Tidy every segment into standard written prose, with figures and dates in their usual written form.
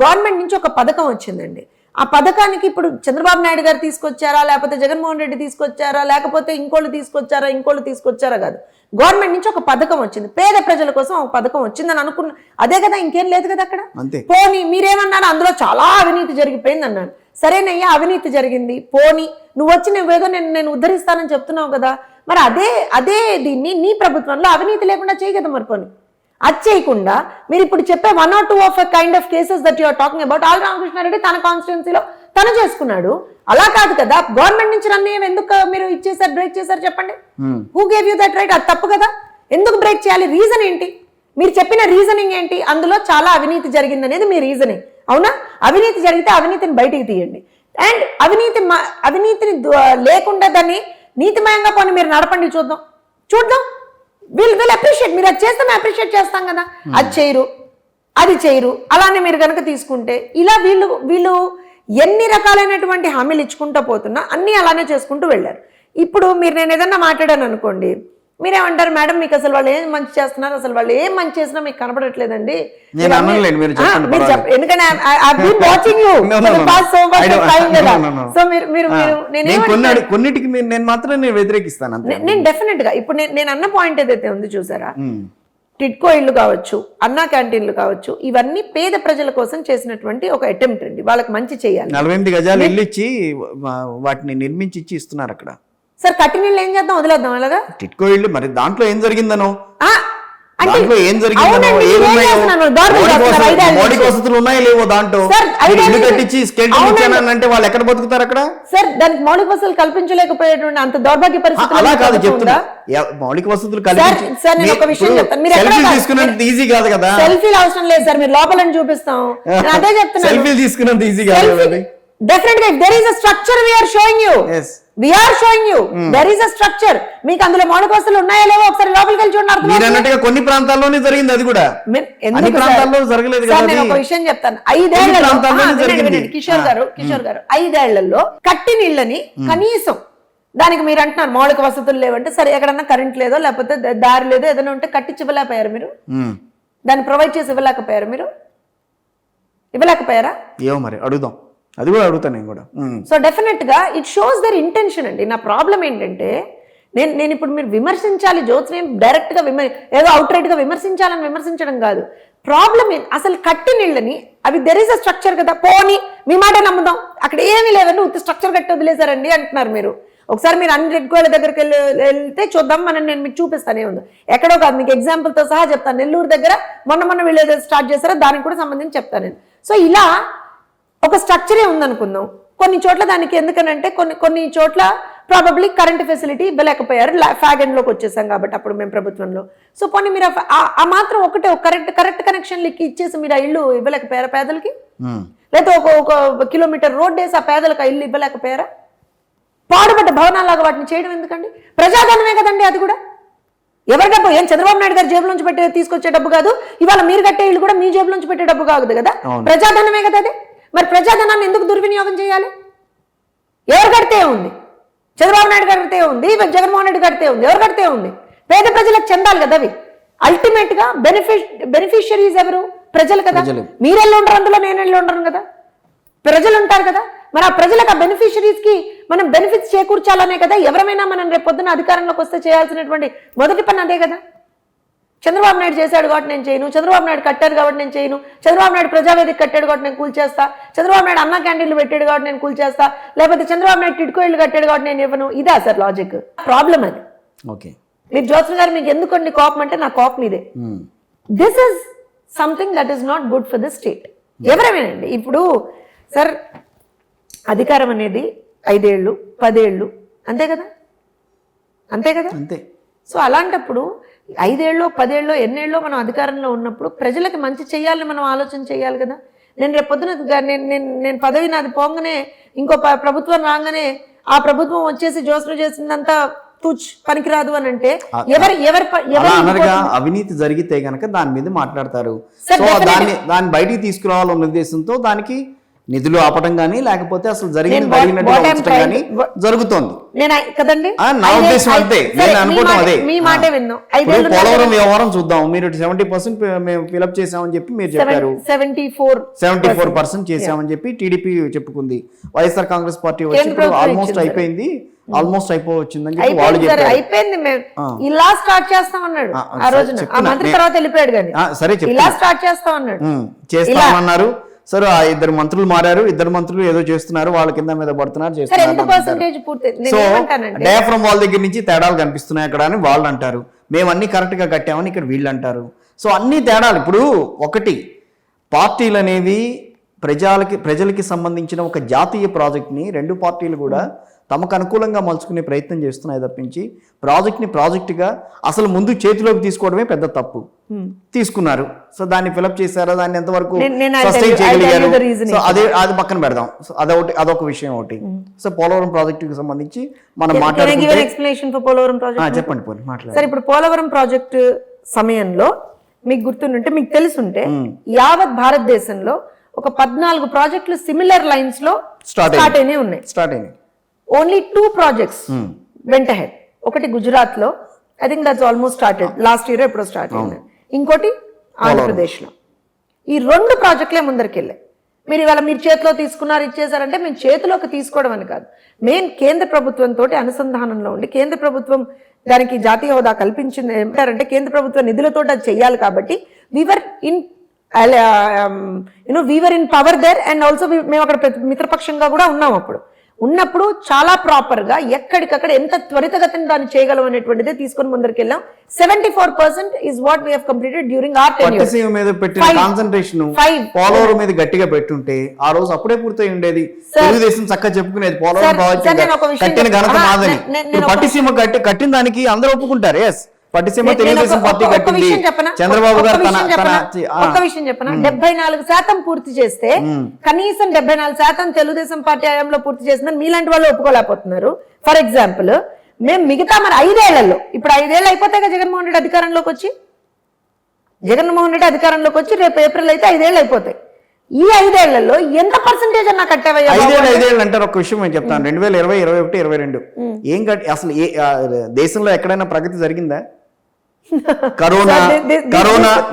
Government నుంచి ఒక పథకం వచ్చిందండి. ఆ పథకానికి ఇప్పుడు చంద్రబాబు నాయుడు గారు తీసుకొచ్చారా, లేకపోతే జగన్మోహన్ రెడ్డి తీసుకొచ్చారా, లేకపోతే ఇంకోళ్ళు తీసుకొచ్చారా కాదు, గవర్నమెంట్ నుంచి ఒక పథకం వచ్చింది. పేద ప్రజల కోసం ఒక పథకం వచ్చిందని అనుకున్న అదే కదా, ఇంకేం లేదు కదా అక్కడ. పోనీ మీరేమన్నారు, అందులో చాలా అవినీతి జరిగిపోయింది అన్నాను. సరేనయ్యా, అవినీతి జరిగింది, పోనీ నువ్వు వచ్చి నువ్వేదో నేను ఉద్ధరిస్తానని చెప్తున్నావు కదా, మరి అదే దీన్ని నీ ప్రభుత్వంలో అవినీతి లేకుండా చేయగదా మరి. పోనీ అది చేయకుండా మీరు ఇప్పుడు చెప్పే 1 or 2 of kind of cases that you're talking about, all Ramakrishna Reddy తన కాన్స్టిట్యున్సీలో తను చేసుకున్నాడు. అలా కాదు కదా, గవర్నమెంట్ నుంచి రన్ ఎందుకు మీరు ఇచ్చేసారు, బ్రేక్ చేశారు చెప్పండి. Who gave you that right? అది తప్పు కదా, ఎందుకు బ్రేక్ చేయాలి? రీజన్ ఏంటి? మీరు చెప్పిన రీజనింగ్ ఏంటి? అందులో చాలా అవినీతి జరిగింది అనేది మీ రీజనింగ్, అవునా? అవినీతి జరిగితే అవినీతిని బయటికి తీయండి, అండ్ అవినీతిని లేకుండా దాన్ని నీతిమయంగా పోనీ మీరు నడపండి, చూద్దాం. We'll appreciate. మీరు అది చేస్తే మేము అప్రిషియేట్ చేస్తాం కదా. అది చేయరు అలానే మీరు కనుక తీసుకుంటే ఇలా వీళ్ళు ఎన్ని రకాలైనటువంటి హామీలు ఇచ్చుకుంటూ పోతున్నా అన్నీ అలానే చేసుకుంటూ వెళ్ళారు. ఇప్పుడు నేను ఏదన్నా మాట్లాడాను అనుకోండి, మీరేమంటారు, మేడం మీకు అసలు వాళ్ళు ఏం మంచి చేస్తున్నారు, అసలు వాళ్ళు ఏం మంచి చేసినా మీకు కనపడట్లేదండి. ఎందుకంటే నేను డెఫినెట్ గా ఇప్పుడు నేను అన్న పాయింట్ ఏదైతే ఉంది చూసారా, టిడ్కో ఇల్లు కావచ్చు, అన్నా క్యాంటీన్లు కావచ్చు, ఇవన్నీ పేద ప్రజల కోసం చేసినటువంటి ఒక అటెంప్ట్ అండి. వాళ్ళకి మంచి చేయాలి. 48 గజాలు ఇల్లు ఇచ్చి వాటిని నిర్మించి ఇచ్చి ఇస్తున్నారు అక్కడ. సార్ కట్టిన ఇల్లు ఏం చేద్దాం, వదిలేద్దాం అలాగా? టిడ్కో ఇల్లు మరి దాంట్లో ఏం జరిగిందనో, మౌలిక వసతులు ఉన్నాయో లేవో దాంట్లో ఇల్లు కట్టించి అంటే వాళ్ళు ఎక్కడ బతుకుతారు అక్కడ? సార్ దానికి మౌలిక వసతులు కల్పించలేకపోయేటువంటి అంత దౌర్భాగ్య పరిస్థితి అలా కాదు చెప్తున్నా. మౌలిక వసతులు తీసుకున్నంత ఈజీ కాదు కదా. సెల్ఫీలు అవసరం లేదు సార్, మీరు లోపలని చూపిస్తాం, అదే చెప్తున్నా. సెల్ఫీలు తీసుకున్నంత ఈజీ కాదు. Definitely, if there is a structure, we are showing you. Yes. We are showing you. There is a structure. మీకు అందులో మౌలిక వసతులు ఉన్నాయో లేవో ఒకసారి లోపలికి వెళ్ళి చూడండి, అర్థం. మీరు అన్నట్టుగా కొన్ని ప్రాంతాల్లోనే జరిగింది, అది కూడా అన్ని ప్రాంతాల్లో జరగలేదు కదా. నేను ఒక విషయం చెప్తాను, 5 ఏళ్లలో కిషోర్ గారు 5 ఏళ్లలో కట్టిన ఇళ్ళని కనీసం దానికి మీరు అంటున్నారు మౌలిక వసతులు లేవంటే, సరే ఎక్కడన్నా కరెంట్ లేదో లేకపోతే దారి లేదో ఏదైనా ఉంటే కట్టించి ఇవ్వలేకపోయారు మీరు? దాన్ని ప్రొవైడ్ చేసి ఇవ్వలేకపోయారు మీరు? ఇవ్వలేకపోయారా? ఏమో మరి అడుగుదాం, అది కూడా అడుగుతాను నేను కూడా. సో డెఫినెట్ గా ఇట్ షోస్ దర్ ఇంటెన్షన్ అండి. నా ప్రాబ్లం ఏంటంటే నేను ఇప్పుడు మీరు విమర్శించాలి, జ్యోత్స్ని డైరెక్ట్ గా ఏదో అవుట్ రైట్ గా విమర్శించడం కాదు. ప్రాబ్లం అసలు కట్టిన ఇళ్ళని అవి దెర్ ఇస్ అ స్ట్రక్చర్ కదా, పోనీ మీ మాట నమ్ముదాం, అక్కడ ఏమీ లేదండి, ఉత్తి స్ట్రక్చర్ కట్టి వదిలేశారండి అంటున్నారు మీరు. ఒకసారి మీరు 100 కోళ్ళ దగ్గరికి వెళ్తే చూద్దాం, నేను మీకు చూపిస్తానే ఉంది, ఎక్కడో కాదు, మీకు ఎగ్జాంపుల్ తో సహా చెప్తాను. నెల్లూరు దగ్గర మొన్న వీళ్ళు ఏదో స్టార్ట్ చేశారో దానికి కూడా సంబంధించి చెప్తాను నేను. సో ఇలా ఒక స్ట్రక్చరే ఉందనుకుందాం, కొన్ని చోట్ల దానికి ఎందుకనంటే కొన్ని చోట్ల ప్రాబబ్లీ కరెంట్ ఫెసిలిటీ ఇవ్వలేకపోయారు, ఫ్యాగన్లోకి వచ్చేసాం కాబట్టి అప్పుడు మేము ప్రభుత్వంలో. సో పోనీ మీరు ఆ మాత్రం ఒకటే కరెక్ట్ కనెక్షన్లకి ఇచ్చేసి మీరు ఆ ఇల్లు ఇవ్వలేకపోయారా పేదలకి? లేకపోతే ఒక కిలోమీటర్ రోడ్ వేసి ఆ పేదలకు ఆ ఇల్లు ఇవ్వలేకపోయారా? పాడుపడ్డ భవనాలాగా వాటిని చేయడం ఎందుకండి? ప్రజాధనమే కదండి అది కూడా. ఎవరి డబ్బు? ఏం చంద్రబాబు నాయుడు గారి జేబులోంచి తీసుకొచ్చే డబ్బు కాదు, ఇవాళ మీరు కట్టే ఇల్లు కూడా మీ జేబులోంచి పెట్టే డబ్బు కాదు కదా, ప్రజాధనమే కదా అది. మరి ప్రజాధనాన్ని ఎందుకు దుర్వినియోగం చేయాలి? ఎవరు కడితే ఉంది? చంద్రబాబు నాయుడు కడితే ఉంది, జగన్మోహన్ రెడ్డి కడితే ఉంది, ఎవరు కడితే ఉంది? పేద ప్రజలకు చెందాలి కదా అవి. అల్టిమేట్ గా బెనిఫిషియరీస్ ఎవరు? ప్రజలు కదా. మీరెళ్ళి ఉండరు అందులో, నేను వెళ్ళి ఉండను కదా, ప్రజలు ఉంటారు కదా. మరి ఆ ప్రజలకు ఆ బెనిఫిషరీస్ కి మనం బెనిఫిట్స్ చేకూర్చాలనే కదా ఎవరైనా మనం రేపు పొద్దున అధికారంలోకి వస్తే చేయాల్సినటువంటి మొదటి పని అదే కదా. చంద్రబాబు నాయుడు చేశాడు కాబట్టి నేను చేయను, చంద్రబాబు నాయుడు కట్టాడు కాబట్టి నేను చేయను, చంద్రబాబు నాయుడు ప్రజావేదిక కట్టాడు కాబట్టి నేను కూల్చేస్తా, చంద్రబాబు నాయుడు అన్నా క్యాంటీన్లు పెట్టాడు కాబట్టి నేను కూల్చేస్తా, లేకపోతే చంద్రబాబు నాయుడు టిడ్కో ఇల్లు కట్టాడు కాబట్టి నేను ఇవ్వను. ఇదా సార్ లాజిక్? ప్రాబ్లం అది. మీరు జ్యోత్స్న గారు మీకు ఎందుకండి కోపం అంటే, నా కోపం ఇదే. This is something that is not good for the state. ఎవరేమేనండి ఇప్పుడు సార్, అధికారం అనేది 5 ఏళ్ళు 10 ఏళ్ళు అంతే కదా, అంతే. సో అలాంటప్పుడు 5 ఏళ్ళో 10 ఏళ్ళో ఎన్నేళ్ళో మనం అధికారంలో ఉన్నప్పుడు ప్రజలకు మంచి చేయాలని మనం ఆలోచన చేయాలి కదా. నేను రేపు పొద్దున నేను పదవి నాది పోగానే ఇంకో ప్రభుత్వం రాగానే ఆ ప్రభుత్వం వచ్చేసి జ్యోత్స్న చేసిందంతా పనికిరాదు అని అంటే అవినీతి జరిగితే గనక దాని మీద మాట్లాడతారు. దాన్ని బయటికి తీసుకురావాలన్న ఉద్దేశంతో దానికి నిధులు ఆపటం కానీ లేకపోతే అసలు నేను జరిగినట్టుగా what I'm ఉంచడం trying కానీ జరుగుతోంది. నేను కదండి నా ఉద్దేశం అంతే, నేను అనుకోవడం అదే. మీ మాటే విన్నాం. ఇప్పుడు పోలవరం వ్యవహారం చూద్దాం, మీరు 70% మేము ఫిలప్ చేసామని చెప్పి మీరు చెప్పారు, 74% చేసామని చెప్పి టీడీపీ చెప్పుకుంది. వైఎస్ఆర్ కాంగ్రెస్ పార్టీ వచ్చి ఆల్మోస్ట్ అయిపోయింది, ఆల్మోస్ట్ అయిపోవచ్చిందని చెప్పి వాళ్ళు చెప్పారు. అయిపోయింది, మేము ఇలా స్టార్ట్ చేస్తాం అన్నాడు ఆ రోజున. ఆ మంత్రి తర్వాత వెళ్ళిపోయాడు కానీ సరే ఇలా స్టార్ట్ చేస్తాం అన్నాడు, చేస్తామన్నారు. సరే ఆ ఇద్దరు మంత్రులు మారారు, ఇద్దరు మంత్రులు ఏదో చేస్తున్నారు, వాళ్ళ కింద మీద పడుతున్నారు, చేస్తున్నారు. సో డయాఫ్రమ్ వాళ్ళ దగ్గర నుంచి తేడాలు కనిపిస్తున్నాయి అక్కడ అని వాళ్ళు అంటారు, మేము అన్ని కరెక్ట్ గా కట్టామని ఇక్కడ వీళ్ళు అంటారు. సో అన్ని తేడాలు. ఇప్పుడు ఒకటి, పార్టీలు అనేవి ప్రజలకి సంబంధించిన ఒక జాతీయ ప్రాజెక్ట్ని రెండు పార్టీలు కూడా తమకు అనుకూలంగా మలుచుకునే ప్రయత్నం చేస్తున్నాయి తప్పించి ప్రాజెక్ట్గా అసలు ముందు చేతిలోకి తీసుకోవడమే పెద్ద తప్పు. తీసుకున్నారు, సో దాన్ని ఫిలప్ చేశారా, దాన్ని ఎంతవరకు సస్టైన్ చేయగలిగారు, సో అది పక్కన పెడదాం. సో అదొక విషయం ఒకటి. సో పోలవరం ప్రాజెక్టుకి సంబంధించి మనం మాట్లాడుకుంటే చెప్పండి మాట్లాడండి. సరే, ఇప్పుడు పోలవరం ప్రాజెక్టు సమయంలో మీకు గుర్తుంటే, మీకు తెలుసుంటే, యావత్ భారతదేశంలో ఒక 14 ప్రాజెక్టులు సిమిలర్ లైన్స్ లో స్టార్ట్ అయినాయి. ఓన్లీ 2 ప్రాజెక్ట్స్ వెంట హెడ్. ఒకటి గుజరాత్ లో, I think that's almost started, last year ఎప్పుడో స్టార్ట్ అయింది. ఇంకోటి ఆంధ్రప్రదేశ్ లో. ఈ 2 ప్రాజెక్టులే ముందరికెళ్ళాయి. మీరు ఇవాళ మీరు చేతిలో తీసుకున్నారు, ఇచ్చేసారంటే మేము చేతిలోకి తీసుకోవడం అని కాదు, మెయిన్ కేంద్ర ప్రభుత్వంతో అనుసంధానంలో ఉండి కేంద్ర ప్రభుత్వం దానికి జాతీయ హోదా కల్పించింది ఏమంటారంటే కేంద్ర ప్రభుత్వ నిధులతో అది చెయ్యాలి. కాబట్టి we were in power there and also మేము అక్కడ మిత్రపక్షంగా కూడా ఉన్నాం. ఉన్నప్పుడు చాలా ప్రాపర్ గా ఎక్కడికక్కడ ఎంత త్వరితగతిని దాన్ని చేయగలం అనేటువంటిదే తీసుకొని ముందరికెళ్ళాం. 74% is what we have completed during our tenure. Pattiseema మీద పెట్టిన కాన్సంట్రేషన్ పోలవరం మీద గట్టిగా పెట్టుంటే ఆ రోజు అప్పుడే పూర్తయి ఉండేది. తెలుగుదేశం చక్కగా చెప్పుకునేది పోలవరం ప్రాజెక్ట్ కట్టిన ఘనత మాదని. పట్టిసీమ కట్టిన దానికి అందరూ ఒప్పుకుంటారు. ఎస్, పట్టిసీమ తెలుగుదేశం పార్టీ కట్టింది. చంద్రబాబు గారు ఒక్క విషయం చెప్పనా, 74% పూర్తి చేస్తే కనీసం 74% తెలుగుదేశం పార్టీ హయాంలో పూర్తి చేసిందని మీలాంటి వాళ్ళు ఒప్పుకోలేకపోతున్నారు. ఫర్ ఎగ్జాంపుల్, మేము మిగతా మరి 5 ఏళ్లలో, ఇప్పుడు 5 ఏళ్ళు అయిపోతాయి కదా జగన్మోహన్ రెడ్డి అధికారంలోకి వచ్చి, రేపు ఏప్రిల్ అయితే 5 ఏళ్ళు అయిపోతాయి. ఈ 5 ఏళ్లలో ఎంత పర్సెంటేజ్ అన్నా కట్టావయ్యా? 5 ఏళ్ళు అంటారు. ఒక విషయం నేను చెప్తాను, 2020, 21, 22 ఏం అసలు దేశంలో ఎక్కడైనా ప్రగతి జరిగిందా? కరోనా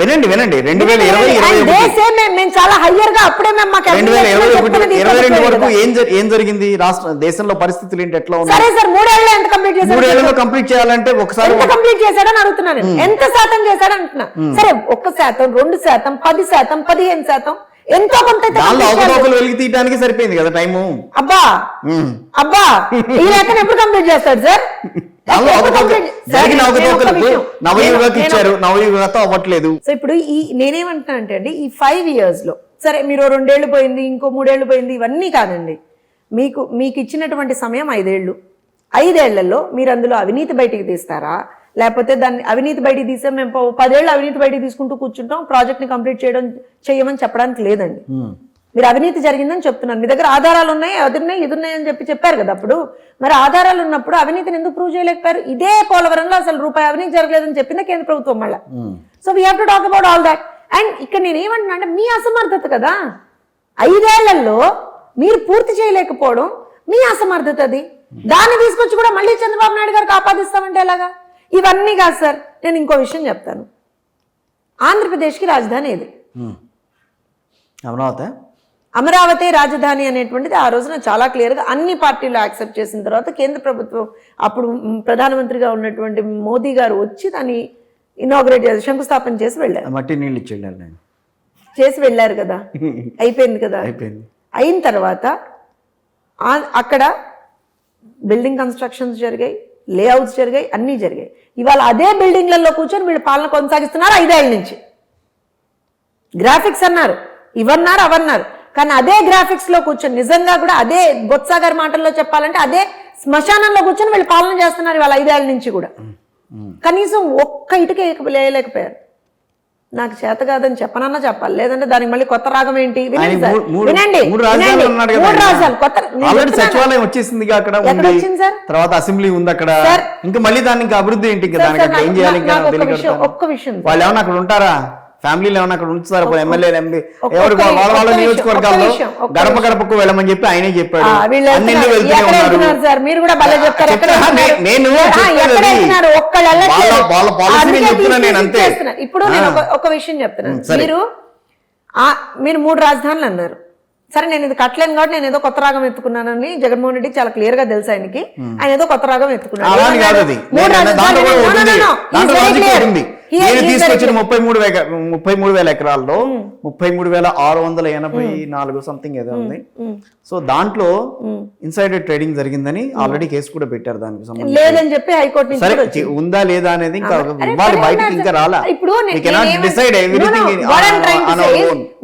వినండి 2020 చాలా హయ్యర్ గా అప్పుడే 2022 వరకు ఏం జరిగింది దేశంలో పరిస్థితులు ఏంటి, ఎట్లా ఉన్నాయి? 3 ఏళ్లలో కంప్లీట్ చేయాలంటే ఒకసారి కంప్లీట్ చేశాడని అడుగుతున్నాను. ఎంత శాతం చేశాడు అంటున్నా. సరే, 1%, 2%, 10%, 15%, ఎంతో కొంత వెలికి తీయడానికి సరిపోయింది కదా టైము. అబ్బా ఈ లెక్కన ఎప్పుడు కంప్లీట్ చేస్తాడు సార్? నవయుగతో అవ్వట్లేదు. సో ఇప్పుడు నేనేమంటున్నా అంటే అండి, ఈ 5 years లో సరే మీరు 2 ఏళ్ళు పోయింది, ఇంకో 3 ఏళ్ళు పోయింది, ఇవన్నీ కాదండి. మీకు ఇచ్చినటువంటి సమయం 5 ఏళ్ళు. 5 ఏళ్లలో మీరు అందులో అవినీతి బయటికి తీస్తారా, లేకపోతే దాన్ని అవినీతి బయటికి తీసే మేము 10 ఏళ్ళు అవినీతి బయటికి తీసుకుంటూ కూర్చుంటాం, ప్రాజెక్ట్ ని కంప్లీట్ చేయమని చెప్పడానికి లేదండి. మీరు అవినీతి జరిగిందని చెప్తున్నారు, మీ దగ్గర ఆధారాలు ఉన్నాయి, ఇది ఉన్నాయి అని చెప్పారు కదా. అప్పుడు మరి ఆధారాలు ఉన్నప్పుడు అవినీతిని ఎందుకు ప్రూవ్ చేయలేకపోయారు? ఇదే పోలవరంలో అసలు రూపాయి అవినీతి జరగలేదని చెప్పింది కేంద్ర ప్రభుత్వం మళ్ళీ. So we have to talk about all that. And ఇక్కడ నేను ఏమంటున్నా అంటే, మీ అసమర్థత కదా, 5 ఏళ్లలో మీరు పూర్తి చేయలేకపోవడం మీ అసమర్థత. అది దాన్ని తీసుకొచ్చి కూడా మళ్ళీ చంద్రబాబు నాయుడు గారికి ఆపాదిస్తామంటే ఎలాగా? ఇవన్నీ కాదు సార్. నేను ఇంకో విషయం చెప్తాను. ఆంధ్రప్రదేశ్కి రాజధాని ఏది? అమరావతి రాజధాని అనేటువంటిది ఆ రోజున చాలా క్లియర్గా అన్ని పార్టీలు యాక్సెప్ట్ చేసిన తర్వాత కేంద్ర ప్రభుత్వం అప్పుడు ప్రధానమంత్రిగా ఉన్నటువంటి మోదీ గారు వచ్చి దాన్ని ఇనాగ్రేట్ చేసి శంకుస్థాపన చేసి వెళ్ళారు. మట్టి నీళ్ళు చేసి వెళ్ళారు కదా, అయిపోయింది కదా. అయిన తర్వాత అక్కడ బిల్డింగ్ కన్స్ట్రక్షన్స్ జరిగాయి, లేఅవుట్స్ జరిగాయి, అన్నీ జరిగాయి. ఇవాళ అదే బిల్డింగ్లలో కూర్చొని వీళ్ళు పాలన కొనసాగిస్తున్నారు 5 ఏళ్ల నుంచి. గ్రాఫిక్స్ అన్నారు, ఇవన్నారు, అవన్నారు, కానీ అదే గ్రాఫిక్స్ లో కూర్చొని నిజంగా కూడా అదే బొత్స గారి మాటల్లో చెప్పాలంటే అదే శ్మశానంలో కూర్చొని వీళ్ళు పాలన చేస్తున్నారు ఇవాళ 5 ఏళ్ల నుంచి కూడా. కనీసం ఒక్క ఇటుక వేయలేకపోయారు. నాకు చేత కాదని చెప్పనన్నా చెప్పాలి, లేదంటే దానికి మళ్ళీ కొత్త రాగం ఏంటి? వినండి, 3 రాజధానులు కొత్త సచివాలయం వచ్చేసింది అక్కడ, తర్వాత అసెంబ్లీ ఉంది అక్కడ, ఇంకా మళ్ళీ దానికి అభివృద్ధి ఏంటి? ఒక్క విషయం, వాళ్ళు ఏమన్నా అక్కడ ఉంటారా? ఫ్యామిలీలో ఏమన్నా అక్కడ ఉంచుతారు ఎమ్మెల్యే ఎంపీ ఒక్క ఎవరు నిమిషం, వాళ్ళ ఒక్క నియోజకవర్గాల్లో నిమిషం, ఒక్క గడప గడపకు వెళ్ళమని చెప్పి ఆయనే చెప్పాడు. వీళ్ళు అన్నింటికి వెళ్తూనే ఎక్కడ ఉన్నారు. వెళ్తున్నారు సార్? మీరు కూడా భలే చెప్తారు. ఎక్కడ వెళ్తున్నారు? నేను ఎక్కడ వెళ్తున్నారు? ఒక్కళ్ళు వెళ్ళట్లేదు. వాళ్ళ పాలసీ అందుకే చెప్తున్నా నేను తీసి అంతే. చేస్తున్నారు. ఇప్పుడు నేను ఒక విషయం చెప్తున్నాను. సరే. మీరు 3 రాజధానులు అన్నారు. సరే, నేను ఇది కట్టలేను కాబట్టి నేను ఏదో కొత్త రాగం ఎత్తుకున్నానని జగన్మోహన్ రెడ్డి చాలా క్లియర్ గా తెలుసు ఆయనకి. ఆయన ఏదో కొత్త రాగం ఎత్తుకున్నాడు. అలా అని కాదు అది. దాంట్లో కూడా ఉంటుంది. దాంట్లో లాజిక్ ఉంటుంది. నేను తీసుకొచ్చిన 33,000 ఎకరాల్లో 33,684 సంథింగ్ ఏదో ఉంది. సో దాంట్లో ఇన్సైడర్ ట్రేడింగ్ జరిగిందని ఆల్రెడీ కేసు కూడా పెట్టారు దానికి సంబంధించి. లేదని చెప్పి హైకోర్టు నుంచి సరే, కూడా వచ్చింది. ఉందా లేదా అనేది ఇంకా అరే, ఇవ్వాలి, బయటికి ఇంకా రాలా. ఇప్పుడు We cannot decide everything on our own.